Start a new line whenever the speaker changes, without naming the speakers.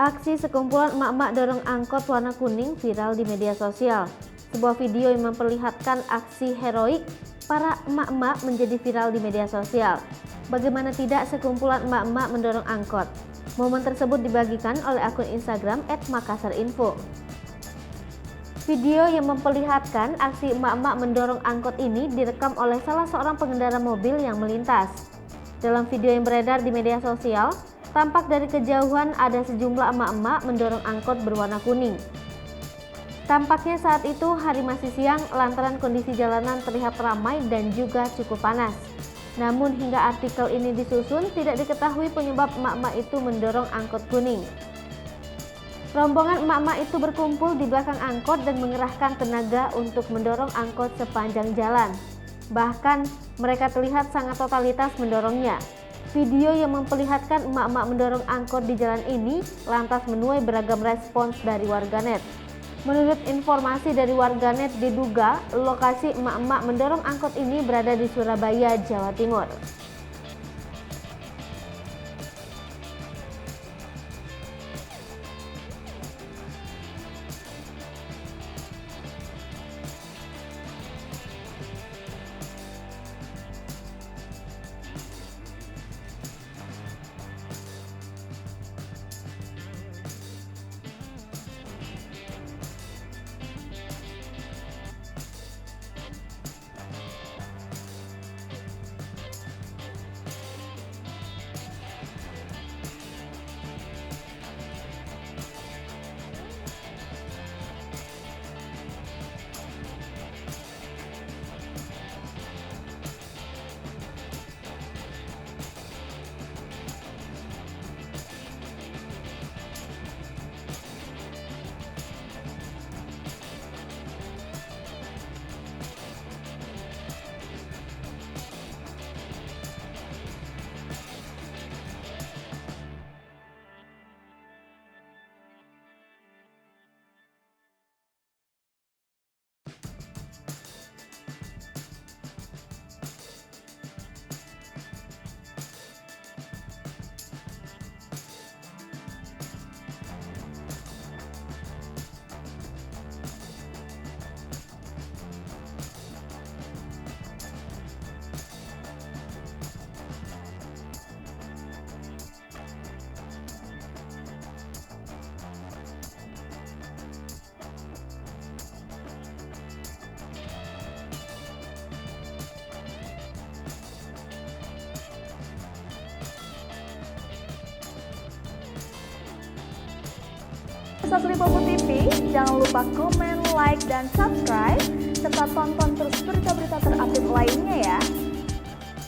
Aksi sekumpulan emak-emak dorong angkot warna kuning viral di media sosial. Sebuah video yang memperlihatkan aksi heroik para emak-emak menjadi viral di media sosial. Bagaimana tidak sekumpulan emak-emak mendorong angkot. Momen tersebut dibagikan oleh akun Instagram @makassarinfo. Video yang memperlihatkan aksi emak-emak mendorong angkot ini direkam oleh salah seorang pengendara mobil yang melintas. Dalam video yang beredar di media sosial, tampak dari kejauhan ada sejumlah emak-emak mendorong angkot berwarna kuning. Tampaknya saat itu hari masih siang lantaran kondisi jalanan terlihat ramai dan juga cukup panas. Namun hingga artikel ini disusun tidak diketahui penyebab emak-emak itu mendorong angkot kuning. Rombongan emak-emak itu berkumpul di belakang angkot dan mengerahkan tenaga untuk mendorong angkot sepanjang jalan. Bahkan mereka terlihat sangat totalitas mendorongnya. Video yang memperlihatkan emak-emak mendorong angkot di jalan ini lantas menuai beragam respons dari warganet. Menurut informasi dari warganet diduga lokasi emak-emak mendorong angkot ini berada di Surabaya, Jawa Timur.
Sahabat Lipopo TV, jangan lupa komen, like, dan subscribe, serta tonton terus berita-berita terupdate lainnya